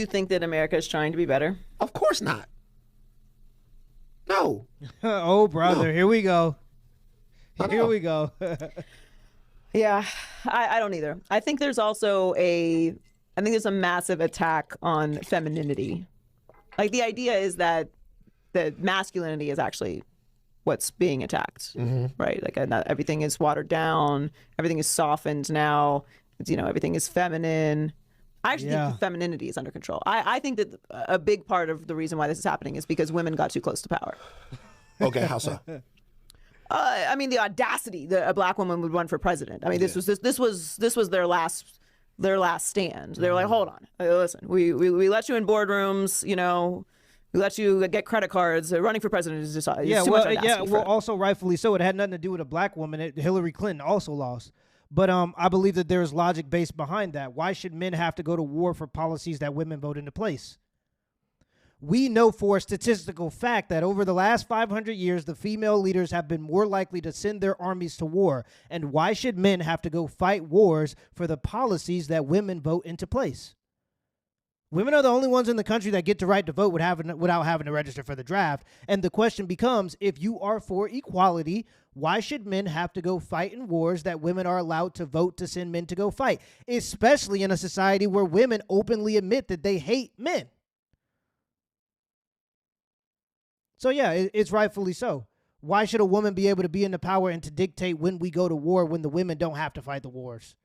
you think that America is trying to be better? Of course not. No. Oh, brother, here we go. Here we go. Yeah, I don't either. I think there's also I think there's a massive attack on femininity. Like the idea is that masculinity is actually what's being attacked, right? Like everything is watered down, everything is softened now. Everything is feminine. I actually think femininity is under control. I think that a big part of the reason why this is happening is because women got too close to power. Okay, how so? I mean, the audacity that a black woman would run for president. I mean, this was their last stand. They were like, hold on, listen, we let you in boardrooms, we let you get credit cards. Running for president is just too much audacity. Also rightfully so. It had nothing to do with a black woman. Hillary Clinton also lost. But I believe that there is logic based behind that. Why should men have to go to war for policies that women vote into place? We know for a statistical fact that over the last 500 years, the female leaders have been more likely to send their armies to war. And why should men have to go fight wars for the policies that women vote into place? Women are the only ones in the country that get the right to vote without having to register for the draft. And the question becomes, if you are for equality, why should men have to go fight in wars that women are allowed to vote to send men to go fight, especially in a society where women openly admit that they hate men? So, yeah, it's rightfully so. Why should a woman be able to be in the power and to dictate when we go to war when the women don't have to fight the wars?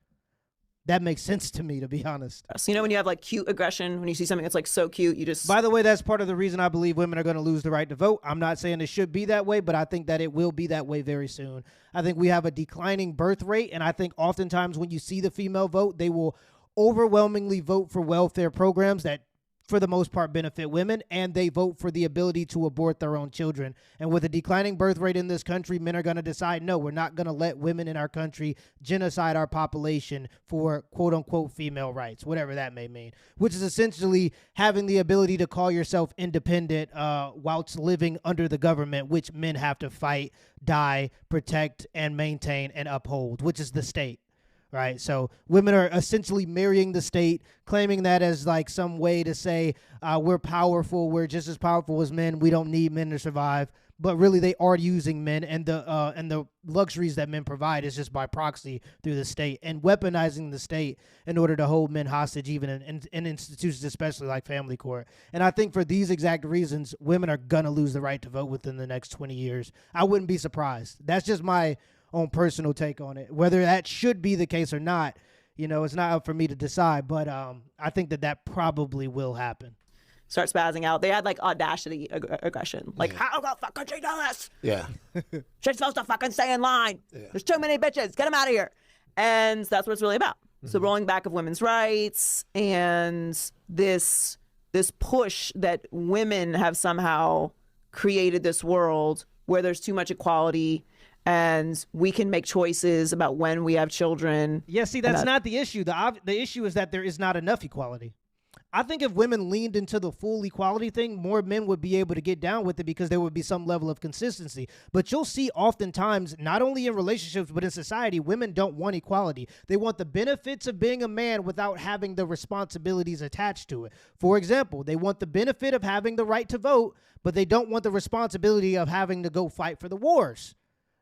That makes sense to me, to be honest. So, when you have like cute aggression, when you see something that's like so cute, you just... By the way, that's part of the reason I believe women are going to lose the right to vote. I'm not saying it should be that way, but I think that it will be that way very soon. I think we have a declining birth rate, and I think oftentimes when you see the female vote, they will overwhelmingly vote for welfare programs that for the most part benefit women, and they vote for the ability to abort their own children. And with a declining birth rate in this country, men are going to decide, no, we're not going to let women in our country genocide our population for quote unquote female rights, whatever that may mean, which is essentially having the ability to call yourself independent whilst living under the government, which men have to fight, die, protect, and maintain and uphold, which is the state. Right. So women are essentially marrying the state, claiming that as like some way to say we're powerful. We're just as powerful as men. We don't need men to survive. But really, they are using men, and the luxuries that men provide is just by proxy through the state and weaponizing the state in order to hold men hostage, even in institutions, especially like family court. And I think for these exact reasons, women are going to lose the right to vote within the next 20 years. I wouldn't be surprised. That's just my own personal take on it. Whether that should be the case or not, it's not up for me to decide, but I think that probably will happen. Start spazzing out. They had like audacity aggression. Like, how the fuck could she do this? Yeah. She's supposed to fucking stay in line. Yeah. There's too many bitches. Get them out of here. And that's what it's really about. So rolling back of women's rights and this push that women have somehow created this world where there's too much equality and we can make choices about when we have children. Yeah, see, that's not the issue. The issue is that there is not enough equality. I think if women leaned into the full equality thing, more men would be able to get down with it because there would be some level of consistency. But you'll see oftentimes, not only in relationships, but in society, women don't want equality. They want the benefits of being a man without having the responsibilities attached to it. For example, they want the benefit of having the right to vote, but they don't want the responsibility of having to go fight for the wars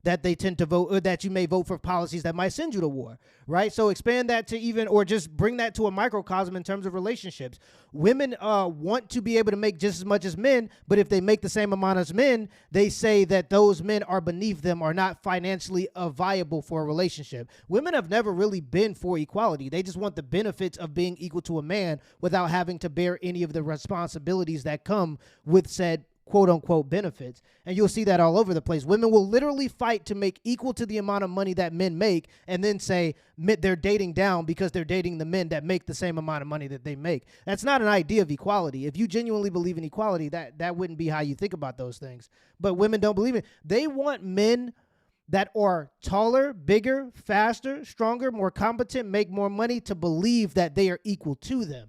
that they tend to vote, or that you may vote for policies that might send you to war, right? So expand that to or just bring that to a microcosm in terms of relationships. Women want to be able to make just as much as men, but if they make the same amount as men, they say that those men are beneath them, are not financially viable for a relationship. Women have never really been for equality. They just want the benefits of being equal to a man without having to bear any of the responsibilities that come with said quote unquote benefits. And you'll see that all over the place. Women will literally fight to make equal to the amount of money that men make and then say they're dating down because they're dating the men that make the same amount of money that they make. That's not an idea of equality. If you genuinely believe in equality, that wouldn't be how you think about those things. But women don't believe it. They want men that are taller, bigger, faster, stronger, more competent, make more money to believe that they are equal to them.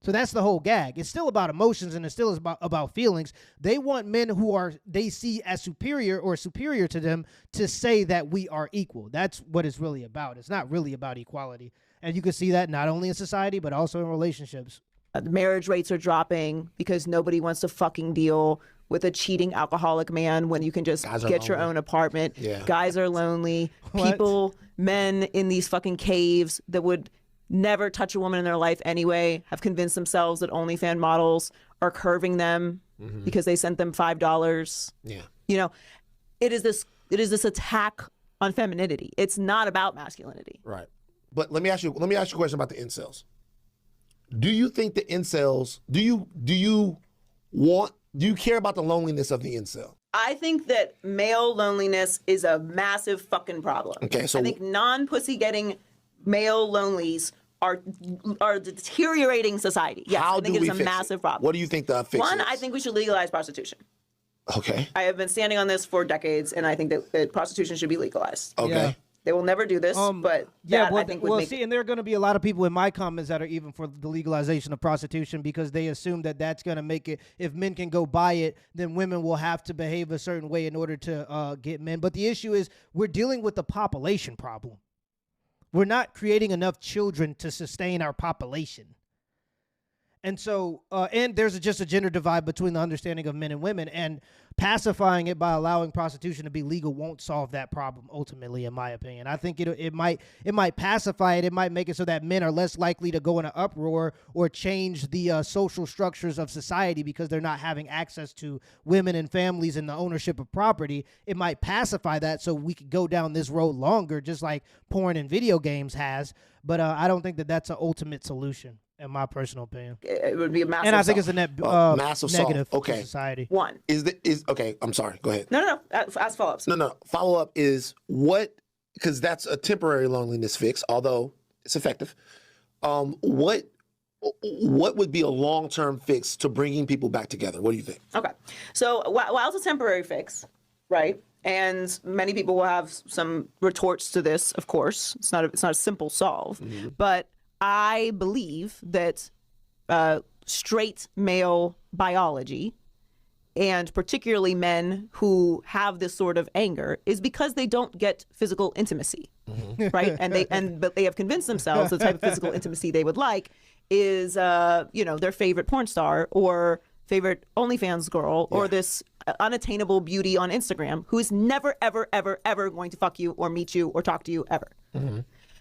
So that's the whole gag. It's still about emotions and it's still about feelings. They want men who they see as superior or superior to them to say that we are equal. That's what it's really about. It's not really about equality. And you can see that not only in society, but also in relationships. Marriage rates are dropping because nobody wants to fucking deal with a cheating alcoholic man when you can just Guys are get your lonely. own apartment. Yeah. Guys are lonely. What? People, men in these fucking caves that would never touch a woman in their life anyway, have convinced themselves that OnlyFans models are curving them because they sent them $5. Yeah. You know, it is this attack on femininity. It's not about masculinity. Right. But let me ask you a question about the incels. Do you think the incels, do you care about the loneliness of the incel? I think that male loneliness is a massive fucking problem. Okay, so- I think non-pussy getting male lonelies are deteriorating society. Yes, How I think do it is we a fix massive it? problem. What do you think the fix One, is? I think we should legalize prostitution. Okay. I have been standing on this for decades, and I think that prostitution should be legalized. Okay. Yeah. They will never do this, but that I think would make see, and there are going to be a lot of people in my comments that are even for the legalization of prostitution because they assume that that's going to make it. If men can go buy it, then women will have to behave a certain way in order to get men. But the issue is we're dealing with the population problem. We're not creating enough children to sustain our population. And so, and there's just a gender divide between the understanding of men and women, and pacifying it by allowing prostitution to be legal won't solve that problem ultimately, in my opinion. I think it might pacify it. It might make it so that men are less likely to go in an uproar or change the social structures of society because they're not having access to women and families and the ownership of property. It might pacify that so we could go down this road longer, just like porn and video games has. But I don't think that that's an ultimate solution, in my personal opinion. it would be a massive And I think solve. it's a net massive solve. negative Okay. to society. One. Okay, I'm sorry. Go ahead. No. Ask follow-ups. No. Follow up is what, because that's a temporary loneliness fix, although it's effective. What would be a long-term fix to bringing people back together? What do you think? Okay. So while it's a temporary fix, right? And many people will have some retorts to this, of course. It's not a simple solve. But I believe that straight male biology, and particularly men who have this sort of anger, is because they don't get physical intimacy, right? But they have convinced themselves the type of physical intimacy they would like is their favorite porn star or favorite OnlyFans girl or this unattainable beauty on Instagram who is never, ever, ever, ever going to fuck you or meet you or talk to you ever.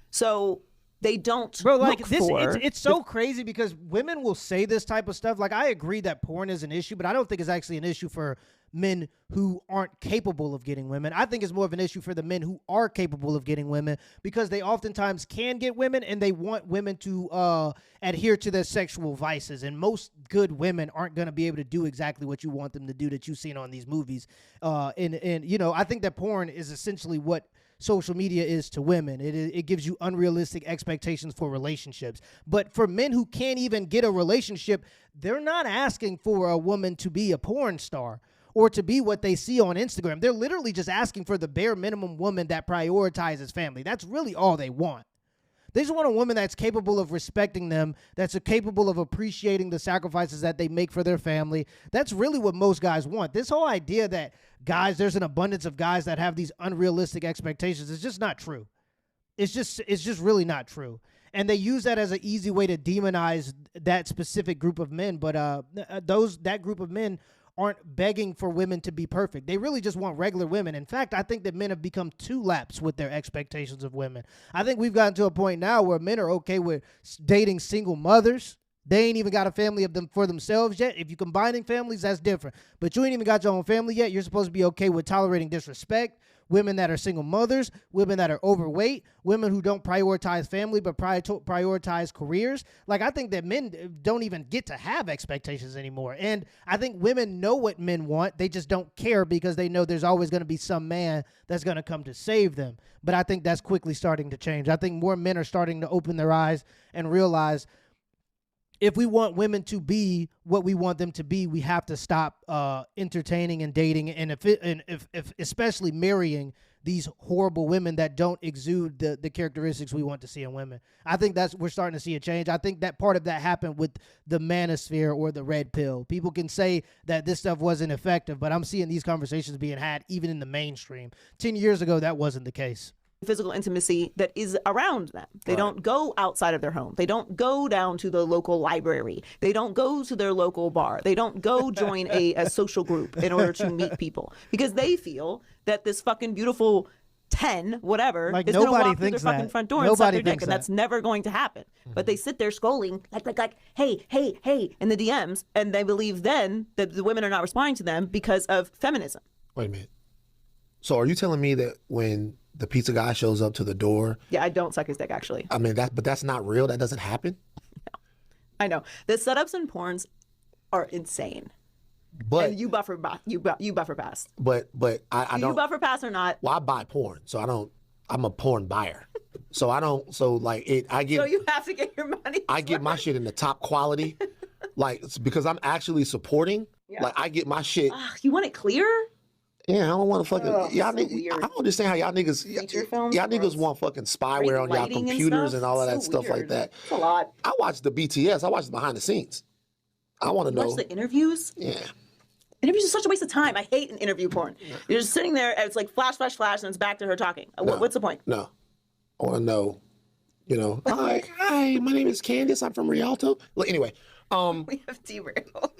So they don't Bro, like look this, for it's so crazy because women will say this type of stuff. Like, I agree that porn is an issue, but I don't think it's actually an issue for men who aren't capable of getting women. I think it's more of an issue for the men who are capable of getting women because they oftentimes can get women and they want women to adhere to their sexual vices. And most good women aren't going to be able to do exactly what you want them to do that you've seen on these movies. And I think that porn is essentially what social media is to women. It gives you unrealistic expectations for relationships. But for men who can't even get a relationship, they're not asking for a woman to be a porn star or to be what they see on Instagram. They're literally just asking for the bare minimum woman that prioritizes family. That's really all they want. They just want a woman that's capable of respecting them, that's capable of appreciating the sacrifices that they make for their family. That's really what most guys want. This whole idea that there's an abundance of guys that have these unrealistic expectations is just not true. It's just really not true. And they use that as an easy way to demonize that specific group of men. But that group of men aren't begging for women to be perfect. They really just want regular women. In fact, I think that men have become too lax with their expectations of women. I think we've gotten to a point now where men are okay with dating single mothers. They ain't even got a family of them for themselves yet. If you're combining families, that's different. But you ain't even got your own family yet. You're supposed to be okay with tolerating disrespect, women that are single mothers, women that are overweight, women who don't prioritize family but prioritize careers. Like, I think that men don't even get to have expectations anymore. And I think women know what men want. They just don't care because they know there's always going to be some man that's going to come to save them. But I think that's quickly starting to change. I think more men are starting to open their eyes and realize if we want women to be what we want them to be, we have to stop entertaining and dating, and if especially marrying these horrible women that don't exude the characteristics we want to see in women. I think we're starting to see a change. I think that part of that happened with the manosphere or the red pill. People can say that this stuff wasn't effective, but I'm seeing these conversations being had even in the mainstream. 10 years ago, that wasn't the case. physical intimacy that is around them. They don't go outside of their home. They don't go down to the local library. They don't go to their local bar. They don't go join a social group in order to meet people because they feel that this fucking beautiful 10, whatever, Like, is going to nobody walk through their thinks fucking that. front door and suck Nobody their dick, thinks and that. that's never going to happen. But they sit there scrolling like, hey, in the DMs, and they believe then that the women are not responding to them because of feminism. Wait a minute. So are you telling me that when the pizza guy shows up to the door, Yeah, I don't suck his dick, actually. I mean, but that's not real? That doesn't happen? I know. The setups in porns are insane. But And you buffer past. but I Do don't. you buffer pass or not? Well, I buy porn, so I don't. I'm a porn buyer, so I don't. So like it, I So get you have to get your money. I get my shit in the top quality, like it's because I'm actually supporting. Yeah. Like I get my shit. You want it clear? Yeah, I don't want to fucking. Ugh, y'all so niggas, weird. I don't understand how y'all niggas. Feature films, Y'all niggas gross. want fucking spyware on y'all Lighting computers and all of that So stuff like weird. that. It's a lot. I watch the BTS. I watch the behind the scenes. I want to You know. watch the interviews? Yeah. Interviews are such a waste of time. I hate an interview porn. You're just sitting there, and it's like flash, flash, flash, and it's back to her talking. What's the point? No. I want to know. You know. Hi, my name is Candace. I'm from Rialto. Well, anyway. We have derailed.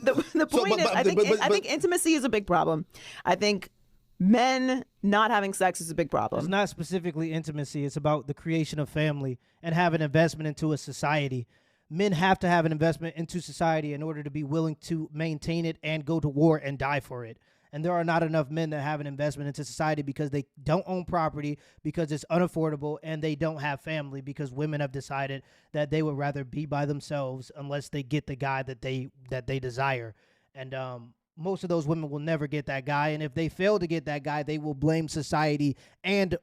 The point but- is, I but- think intimacy is a big problem. I think men not having sex is a big It's problem. not specifically intimacy. It's about the creation of family and having investment into a society. Men have to have an investment into society in order to be willing to maintain it and go to war and die for it. And there are not enough men that have an investment into society because they don't own property, because it's unaffordable, and they don't have family because women have decided that they would rather be by themselves unless they get the guy that they desire. And most of those women will never get that guy, and if they fail to get that guy, they will blame society and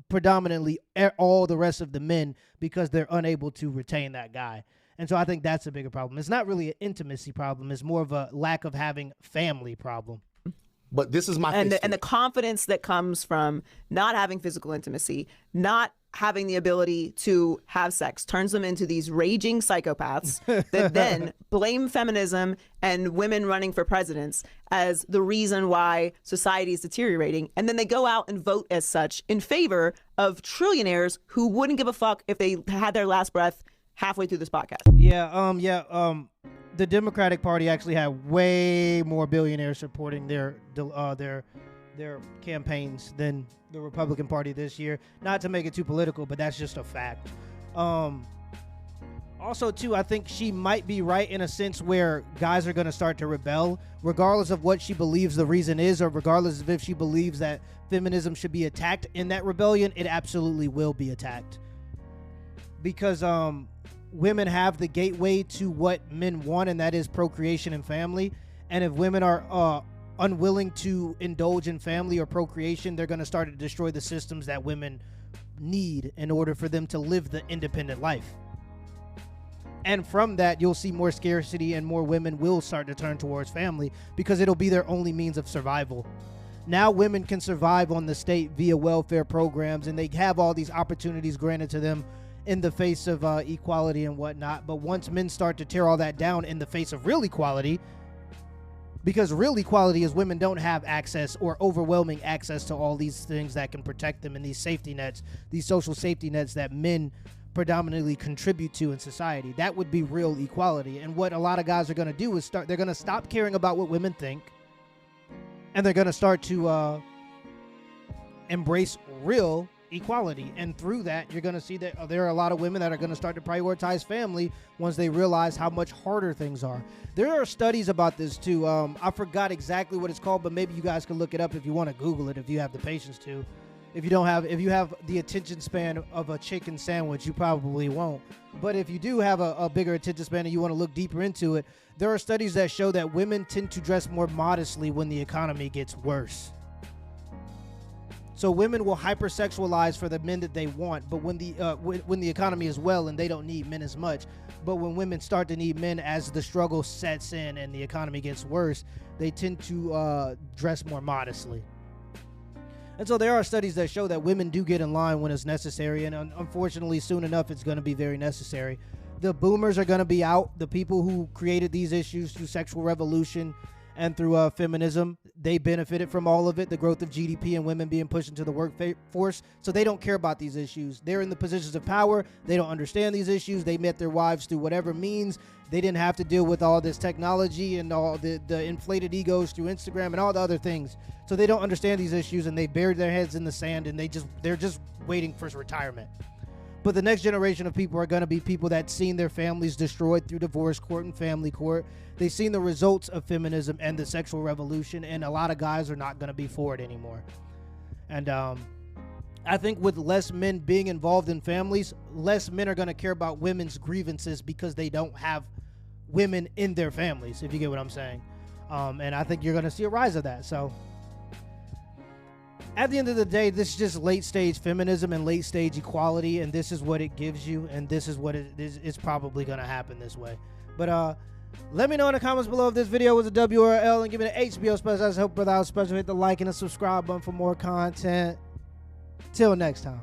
predominantly all the rest of the men because they're unable to retain that guy. And so I think that's a bigger problem. It's not really an intimacy problem. It's more of a lack of having family problem. But this is my And fix the, and to the confidence that comes from not having physical intimacy, not having the ability to have sex, turns them into these raging psychopaths that then blame feminism and women running for presidents as the reason why society is deteriorating. And then they go out and vote as such in favor of trillionaires who wouldn't give a fuck if they had their last breath halfway through this podcast. The Democratic Party actually had way more billionaires supporting their campaigns than the Republican Party this year. Not to make it too political, but that's just a fact. Also, too, I think she might be right in a sense where guys are going to start to rebel, regardless of what she believes the reason is, or regardless of if she believes that feminism should be attacked in that rebellion. It absolutely will be attacked. Because women have the gateway to what men want, and that is procreation and family. And if women are unwilling to indulge in family or procreation, they're going to start to destroy the systems that women need in order for them to live the independent life. And from that, you'll see more scarcity and more women will start to turn towards family because it'll be their only means of survival. Now women can survive on the state via welfare programs, and they have all these opportunities granted to them in the face of equality and whatnot. But once men start to tear all that down in the face of real equality, because real equality is women don't have access or overwhelming access to all these things that can protect them in these safety nets, these social safety nets that men predominantly contribute to in society. That would be real equality. And what a lot of guys are going to do is they're going to stop caring about what women think, and they're going to start to embrace real equality. And through that, you're going to see that there are a lot of women that are going to start to prioritize family once they realize how much harder things are. There are studies about this too. I forgot exactly what it's called, but maybe you guys can look it up if you want to Google it, if you have the patience to. If you have the attention span of a chicken sandwich, you probably won't. But if you do have a bigger attention span and you want to look deeper into it, there are studies that show that women tend to dress more modestly when the economy gets worse. So women will hypersexualize for the men that they want, but when the economy is well and they don't need men as much. But when women start to need men as the struggle sets in and the economy gets worse, they tend to dress more modestly. And so there are studies that show that women do get in line when it's necessary, and unfortunately, soon enough, it's going to be very necessary. The boomers are going to be out, the people who created these issues through sexual revolution and through feminism. They benefited from all of it, the growth of GDP and women being pushed into the workforce. So they don't care about these issues. They're in the positions of power. They don't understand these issues. They met their wives through whatever means. They didn't have to deal with all this technology and all the inflated egos through Instagram and all the other things. So they don't understand these issues, and they buried their heads in the sand, and they're just waiting for retirement. But the next generation of people are going to be people that seen their families destroyed through divorce court and family court. They've seen the results of feminism and the sexual revolution, and a lot of guys are not going to be for it anymore. And I think with less men being involved in families, less men are going to care about women's grievances because they don't have women in their families, if you get what I'm saying. And I think you're going to see a rise of that. So at the end of the day, this is just late stage feminism and late stage equality, and this is what it gives you, and this is what it is. It's probably going to happen this way. But let me know in the comments below if this video was a W or a L, and give it an HBO special. I hope brother out special. Hit the like and the subscribe button for more content. Till next time.